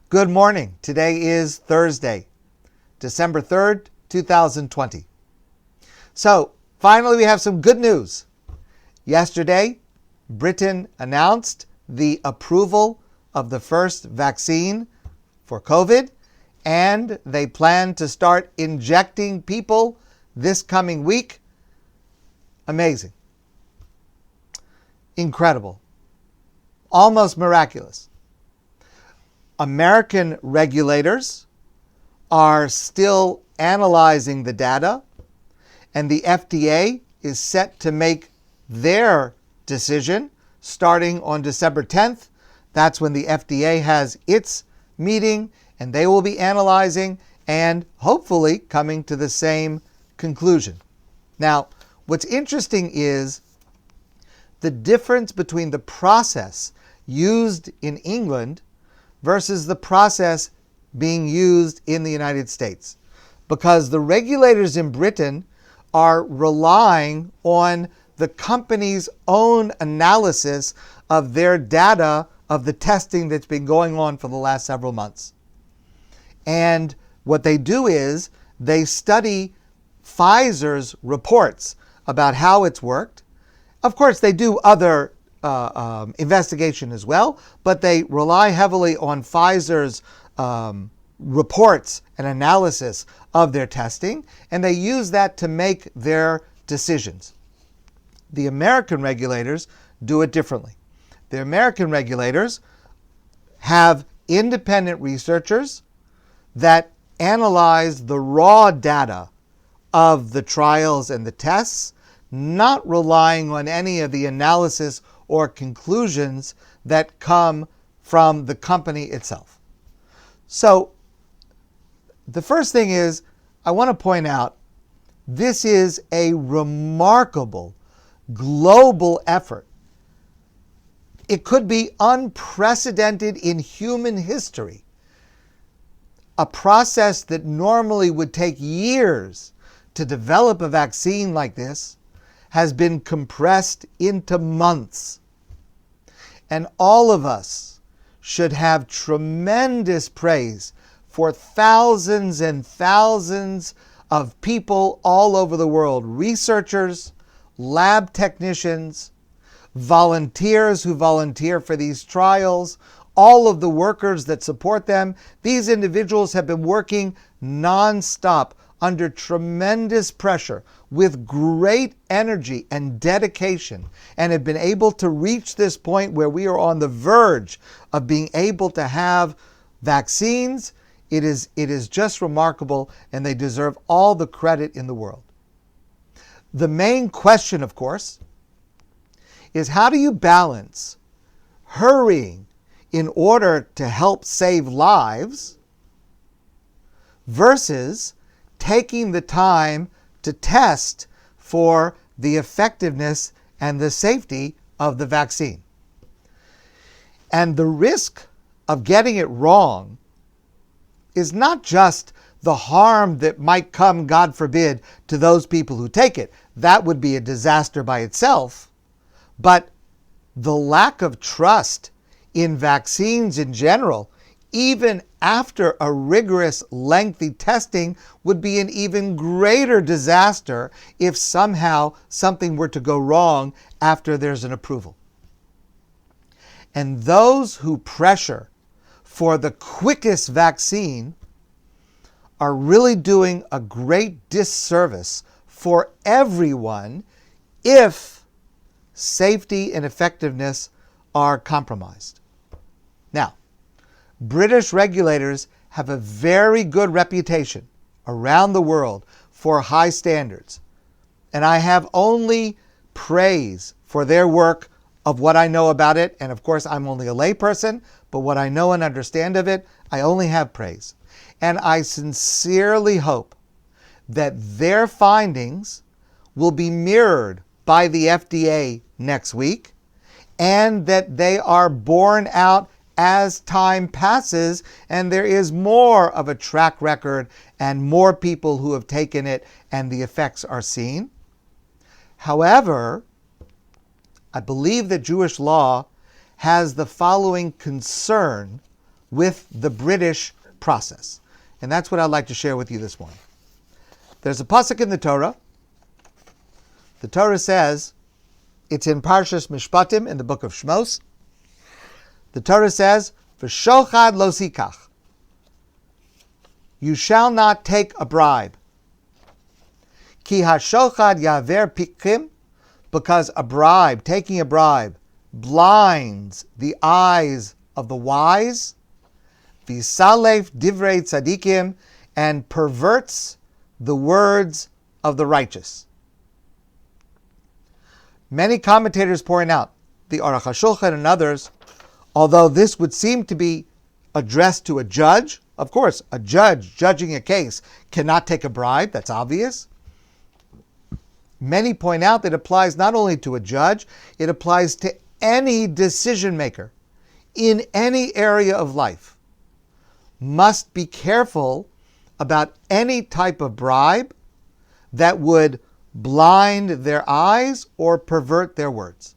Good morning. Today is Thursday, December 3rd, 2020. So, finally, we have some good news. Yesterday, Britain announced the approval of the first vaccine for COVID, and they plan to start injecting people this coming week. Amazing. Incredible. Almost miraculous. American regulators are still analyzing the data, and the FDA is set to make their decision starting on December 10th. That's when the FDA has its meeting, and they will be analyzing and hopefully coming to the same conclusion. Now, what's interesting is the difference between the process used in England versus the process being used in the United States. Because the regulators in Britain are relying on the company's own analysis of their data of the testing that's been going on for the last several months. And what they do is they study Pfizer's reports about how it's worked. Of course, they do other investigation as well, but they rely heavily on Pfizer's reports and analysis of their testing, and they use that to make their decisions. The American regulators do it differently. The American regulators have independent researchers that analyze the raw data of the trials and the tests, not relying on any of the analysis or conclusions that come from the company itself. So, the first thing is, I want to point out, this is a remarkable global effort. It could be unprecedented in human history. A process that normally would take years to develop a vaccine like this has been compressed into months. And all of us should have tremendous praise for thousands and thousands of people all over the world, researchers, lab technicians, volunteers who volunteer for these trials, all of the workers that support them. These individuals have been working nonstop under tremendous pressure with great energy and dedication, and have been able to reach this point where we are on the verge of being able to have vaccines. It is just remarkable, and they deserve all the credit in the world. The main question, of course, is how do you balance hurrying in order to help save lives versus taking the time to test for the effectiveness and the safety of the vaccine. And the risk of getting it wrong is not just the harm that might come, God forbid, to those people who take it. That would be a disaster by itself. But the lack of trust in vaccines in general, even after a rigorous, lengthy testing, would be an even greater disaster if somehow something were to go wrong after there's an approval. And those who pressure for the quickest vaccine are really doing a great disservice for everyone if safety and effectiveness are compromised. Now, British regulators have a very good reputation around the world for high standards, and I have only praise for their work of what I know about it. And of course, I'm only a layperson, but what I know and understand of it, I only have praise. And I sincerely hope that their findings will be mirrored by the FDA next week, and that they are borne out as time passes and there is more of a track record and more people who have taken it and the effects are seen. However, I believe that Jewish law has the following concern with the British process. And that's what I'd like to share with you this morning. There's a pasuk in the Torah. The Torah says, it's in Parshas Mishpatim in the book of Shmos. The Torah says, "V'shochad lo sikach." You shall not take a bribe. Ki hashochad yaver pikrim, because a bribe, taking a bribe, blinds the eyes of the wise. V'salef divrei tzadikim, and perverts the words of the righteous. Many commentators point out, the Aruch HaShulchan and others, although this would seem to be addressed to a judge, of course, a judge judging a case cannot take a bribe, that's obvious. Many point out that it applies not only to a judge, it applies to any decision maker in any area of life. Must be careful about any type of bribe that would blind their eyes or pervert their words.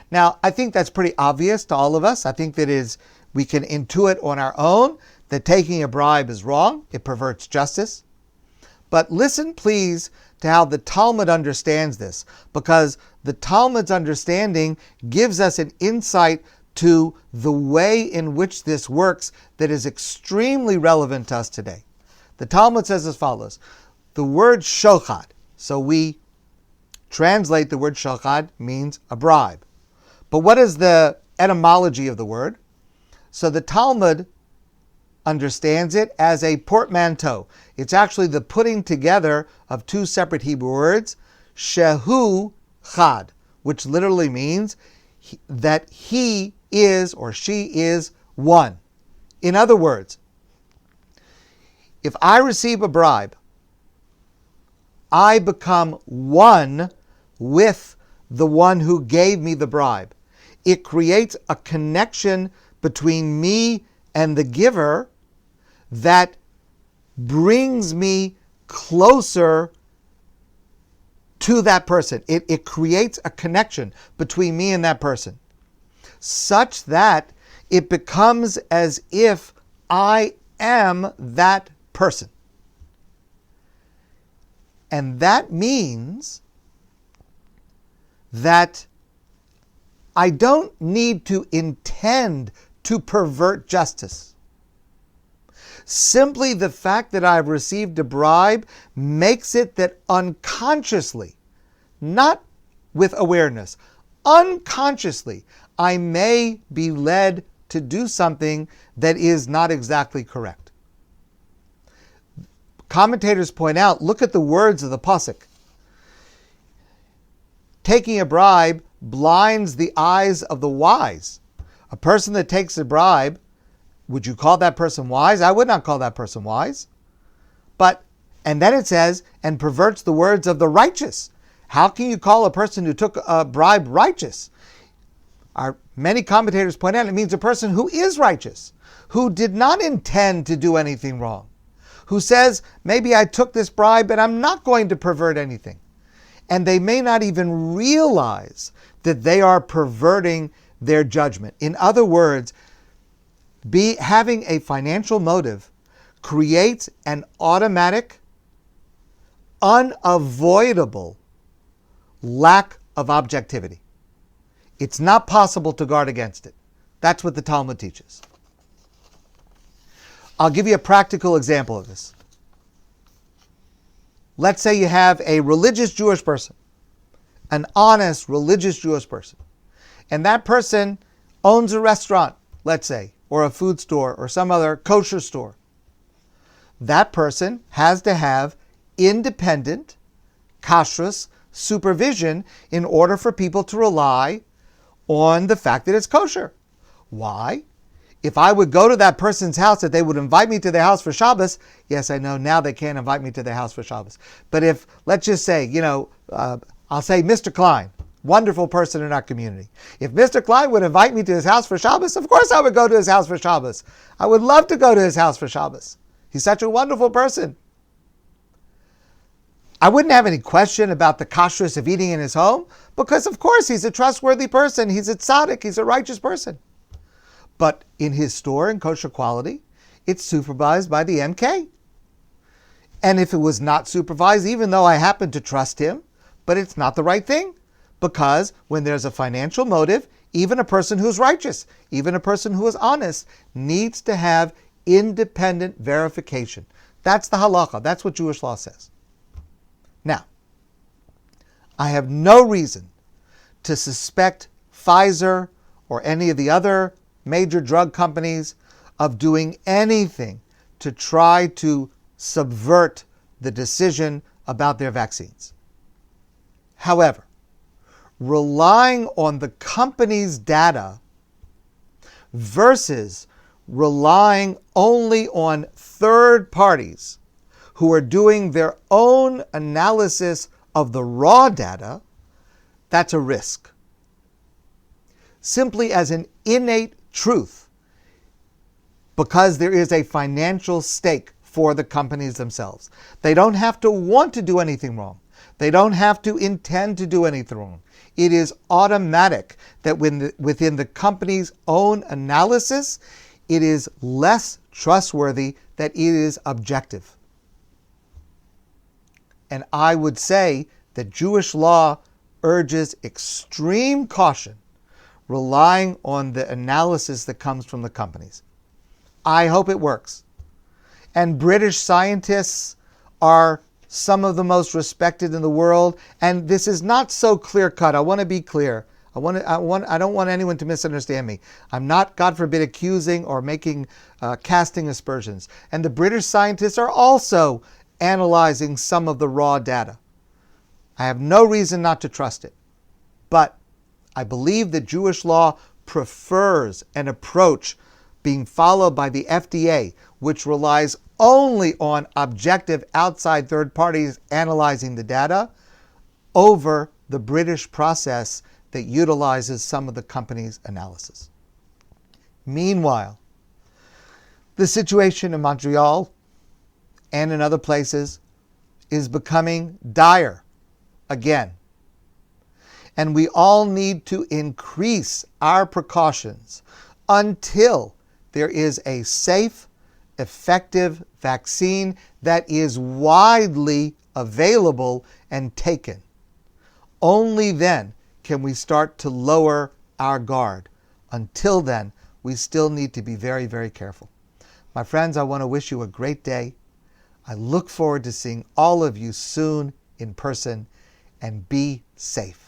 Now, I think that's pretty obvious to all of us. I think that we can intuit on our own that taking a bribe is wrong. It perverts justice. But listen, please, to how the Talmud understands this, because the Talmud's understanding gives us an insight to the way in which this works that is extremely relevant to us today. The Talmud says as follows, the word shochad, so we translate the word shochad, means a bribe. But what is the etymology of the word? So the Talmud understands it as a portmanteau. It's actually the putting together of two separate Hebrew words, shehu chad, which literally means that he is or she is one. In other words, if I receive a bribe, I become one with the one who gave me the bribe. It creates a connection between me and the giver that brings me closer to that person. It creates a connection between me and that person, such that it becomes as if I am that person. And that means that I don't need to intend to pervert justice. Simply the fact that I've received a bribe makes it that unconsciously, not with awareness, unconsciously, I may be led to do something that is not exactly correct. Commentators point out, look at the words of the pasuk. Taking a bribe blinds the eyes of the wise. A person that takes a bribe, would you call that person wise? I would not call that person wise. And then it says, and perverts the words of the righteous. How can you call a person who took a bribe righteous? Many commentators point out it means a person who is righteous, who did not intend to do anything wrong, who says, maybe I took this bribe, but I'm not going to pervert anything. And they may not even realize that they are perverting their judgment. In other words, having a financial motive creates an automatic, unavoidable lack of objectivity. It's not possible to guard against it. That's what the Talmud teaches. I'll give you a practical example of this. Let's say you have a religious Jewish person, an honest religious Jewish person, and that person owns a restaurant, let's say, or a food store or some other kosher store. That person has to have independent, kashrus supervision in order for people to rely on the fact that it's kosher. Why? If I would go to that person's house, that they would invite me to their house for Shabbos, yes, I know now they can't invite me to their house for Shabbos. But if, let's just say, I'll say Mr. Klein, wonderful person in our community. If Mr. Klein would invite me to his house for Shabbos, of course I would go to his house for Shabbos. I would love to go to his house for Shabbos. He's such a wonderful person. I wouldn't have any question about the kashrus of eating in his home, because of course he's a trustworthy person. He's a tzaddik. He's a righteous person. But in his store in Kosher Quality, it's supervised by the MK. And if it was not supervised, even though I happen to trust him, but it's not the right thing. Because when there's a financial motive, even a person who's righteous, even a person who is honest, needs to have independent verification. That's the halacha. That's what Jewish law says. Now, I have no reason to suspect Pfizer or any of the other major drug companies of doing anything to try to subvert the decision about their vaccines. However, relying on the company's data versus relying only on third parties who are doing their own analysis of the raw data, that's a risk. Simply as an innate truth, because there is a financial stake for the companies themselves. They don't have to want to do anything wrong. They don't have to intend to do anything wrong. It is automatic that within the company's own analysis, it is less trustworthy, that it is objective. And I would say that Jewish law urges extreme caution, relying on the analysis that comes from the companies. I hope it works. And British scientists are some of the most respected in the world, and this is not so clear-cut. I want to be clear. I don't want anyone to misunderstand me. I'm not, God forbid, accusing or casting aspersions. And the British scientists are also analyzing some of the raw data. I have no reason not to trust it. But I believe that Jewish law prefers an approach being followed by the FDA, which relies only on objective outside third parties analyzing the data, over the British process that utilizes some of the company's analysis. Meanwhile, the situation in Montreal and in other places is becoming dire again. And we all need to increase our precautions until there is a safe, effective vaccine that is widely available and taken. Only then can we start to lower our guard. Until then, we still need to be very, very careful. My friends, I want to wish you a great day. I look forward to seeing all of you soon in person, and be safe.